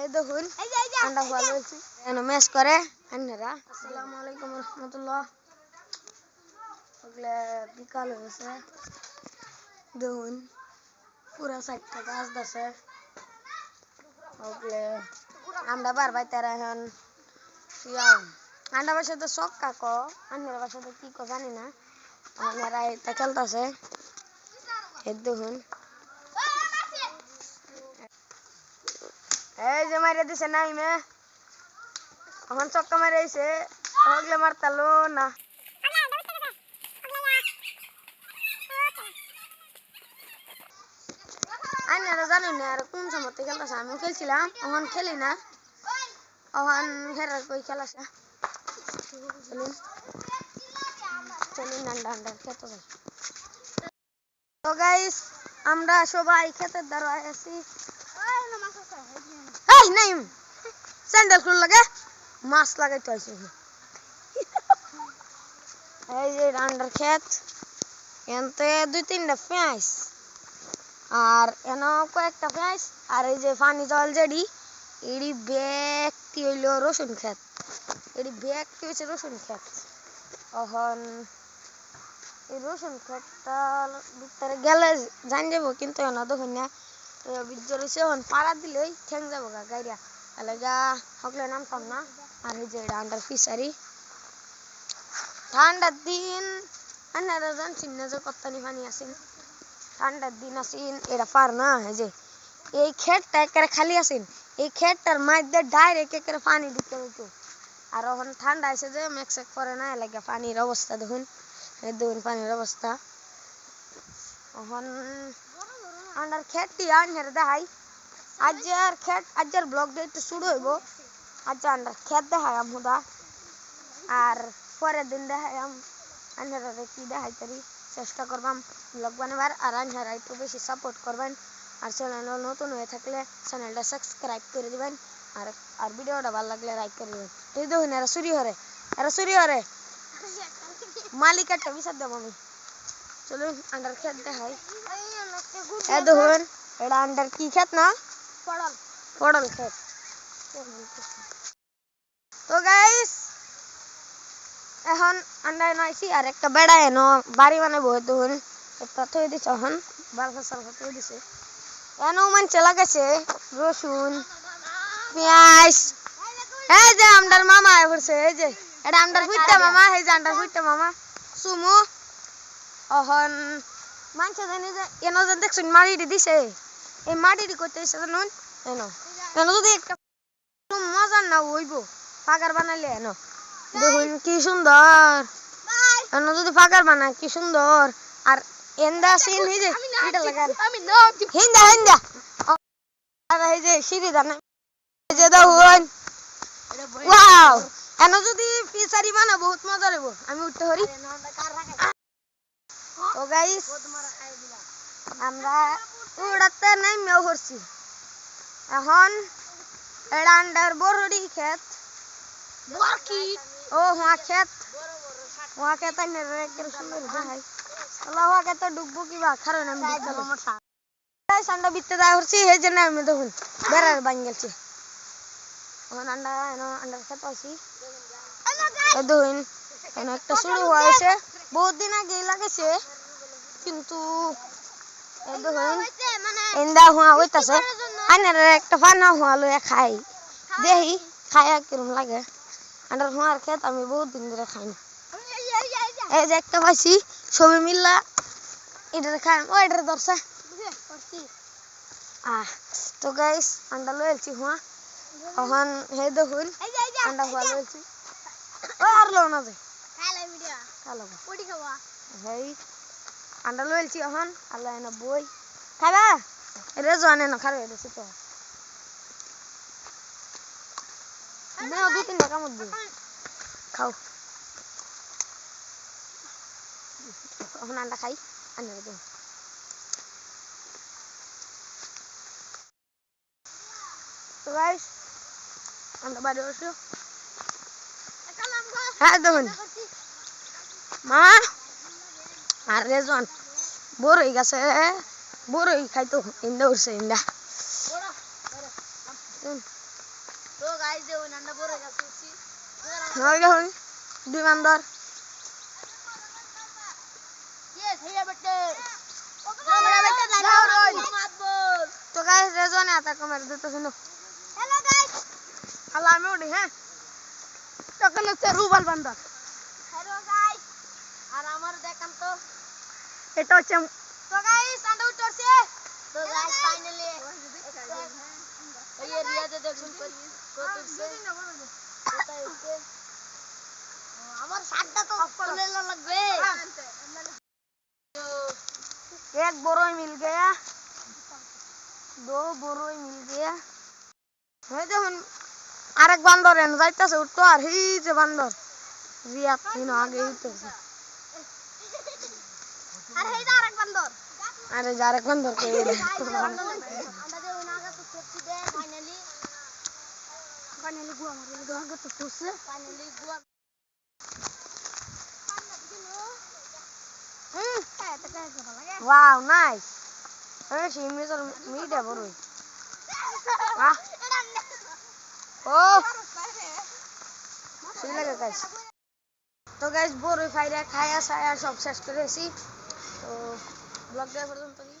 এই দেখুন আন্ডা ভালো হয়েছে এখানে ম্যাচ করে আন্নারা। আসসালামু আলাইকুম রহমতুল্লাহ। ওগুলা বিকাল হয়েছে দেখুন পুরা সাইডটা গাছ দাসে ওগুলো আমরা বারবার তারা এখন আন্ডা বাসায় তো শখ কাকো আন্নারা বাসায় তো কি কো জানি না আন্নারা এটা খেলতেছে এই দেখুন এই যে মাইরে দিছে নাইমে এখন চক্কা মারে আইছে ওগুলো মারতালো না আন্নারা জানেন না আর কোন সময় খেলতেছে আমিও খেলছিলাম এখন খেলি না এখন হেরার কই খেলাছে চলুন চলুন আন্ডা আন্ডা খেতে যাই। তো গাইস আমরা সবাই খেতের দাঁড়ায় আছি এই নাইম স্যান্ডেল খুল লাগে মাছ লাগাইতে হয়েছে এই যে আন্ডার ক্ষেত এনতে 2-3টা পেঁয়াজ আর এন কয়েকটা পেঁয়াজ আর এই যে পানি জল যেডি এডি ব্যক্তি হইল রসুন ক্ষেত এডি ব্যক্তি হয়েছে রসুন ক্ষেত এখন এই রসুন ক্ষেতটা ভিতরে গেলে জান যাবো কিন্তু এনা দেখুন না বিদ্যুৎ রয়েছে এখন পাড়া দিলেই ঠেং যাবো গা গাইরা তাহলে গা হকলে নামতাম না। আর এই যে এটা আন্ডার ফিশারি ঠান্ডার দিন আন্নারা জানছেন না যে কত্তানি পানি আসেন ঠান্ডার দিন আসেন এটা পার না এই যে এই ক্ষেতটা একেবারে খালি আসেন এই ক্ষেতটার মধ্যে ডাইরেক্ট একেবারে পানি ঢুকে হইতো আর এখন ঠান্ডা এসে যে মেকসেক করে না এলাকা পানির অবস্থা দেখুন এই দেখুন পানির অবস্থা এখন আন্ডার ক্ষেতটি আন্নার দেখাই আজের ক্ষেত আজের ব্লগ দিয়ে একটু শুরু হইব আজ আন্ডার ক্ষেত দেখাই আমুদা আর পরের দিন দেখাই আন্নারা কি দেখাই তারি চেষ্টা করবাম ব্লগ বানাবার আর আন্নারা একটু বেশি সাপোর্ট করবেন আর চ্যানেল নতুন হয়ে থাকলে চ্যানেলটা সাবস্ক্রাইব করে দিবেন আর আর ভিডিওটা ভালো লাগলে লাইক করে দিবেন। এই দেখুন এরা চুরি হরে মালিক একটা বিচার দেবো আমি চলুন আন্ডার ক্ষেত দেখাই এ দেখুন এটা আন্ডার কি ক্ষেত না পড়ল ক্ষেত। তো গাইস এখন আন্ডার নাইছি আর একটা বেড়া এনো বাড়ি বানাবো দেখুন একটা থই দিছে এখন বালফা সালফা থই দিছে এনো মানছে লাগাইছে রসুন পেঁয়াজ এই যে আমদার মামা করছে এই যে এটা আমদার ফুইটা মামা এই যে আমদার ফুইটা মামা সুমু এখন মানছে জানি যে এনো যে দেখছেন মাটিটি দিছে এই মাটিটি করতে এসে জানুন এনো এনো যদি একটা মজার না হইব পাকার বানাইলে এনো দেখুন কি সুন্দর এনো যদি পাকার বানায় কি সুন্দর আর এন্দা সিন এই যে এটা লাগান হিন্দা হিন্দা আর এই যে সিঁড়ি দানা এই যে দেখুন ওয়াও এনো যদি ফিশারি বানা বহুত মজা লাগবো আমি উঠতে হরি। তো গাইস আমরা উড়াতে নাই মেও করছি এখন এটা আন্ডার বড়ি ক্ষেত ও হুয়া ক্ষেত আইনের সুন্দর দেখাই আল্লাহ হুয়াকে তো ডুববো কিবা কারণ আমি আন্ডা বিতে দেওয়া করছি এই জন্য আমি দেখুন বেড়ার বান গেছি এখন আন্ডার ক্ষেত আছি দেখুন একটা শুরু হয়েছে বহুত দিন আগে লাগেছে কিন্তু দেখুন এন্দা হুয়া হইতাছে আইনের একটা ফানা হুয়া লইয়া খাই দেখি খাইয়া কিরম লাগে আন্ডার হুয়ার ক্ষেত আমি বহুত দিন ধরে খাই না এই যে একটা পাইছি সবই মিল্লা এটা খাই ও এটা ধরছে তো গাইস আন্ডা লইছি হুয়া এখন হে দেখুন আন্ডা হুয়া লইছি ও আর লো না যে খালো হেই আন্ডা লইছি এখন আল্লাহ না বই খাবা রে জানে না খাবে এটা তো না 2-3 টাকা মধ্যে খাও এখন আন্ডা খাই আন্ডা দেব তো গাইস আন্ডা বাড়ি বসো হ্যাঁ দেখুন মা আর রেজন বড়ই গাছে বড়ই খাইতো ইন্দা উঠছে ইন্দা গাইস যে ওই নান্ডা বড় গাছছি হয় দেখুন দুই বান্দর ইয়েস হেয়া বেটে তো গাইস রেজনে आता कमेंट देते सुनो हेलो गाइस अल्लाह में उड़ी है तकन से रूबल बंदर हेलो गाइस আর আমার দেখান তো এটা হচ্ছে তো গাইস আন্ডা উঠছে তো গাইস ফাইনালি এই রিয়াতে দেখুন কত উঠছে কোথায় উঠছে আমার শার্টটা তো খুলে লাগবে एक बोरोई मिल गया दो बोरोई मिल गया है देखुन आरेक बंदर एन जाइताছে উঠতো আর এই যে বান্দর রিয়াত হিনো আগে উঠতেছে আর এই যে আরেক বান্দর আরে যে আরেক বান্দর কে আমরা যে ওই নাগা তো সেফটি দে ফাইনালি গুয়া মারি গাঙ্গা তো ফুসে ফাইনালি গুয়া Wow, nice. Ini sih misal mide baru. Wah. Oh. Sila guys. तो guys बोरो खाया सब शेष करेছি तो ब्लॉग देखो तुम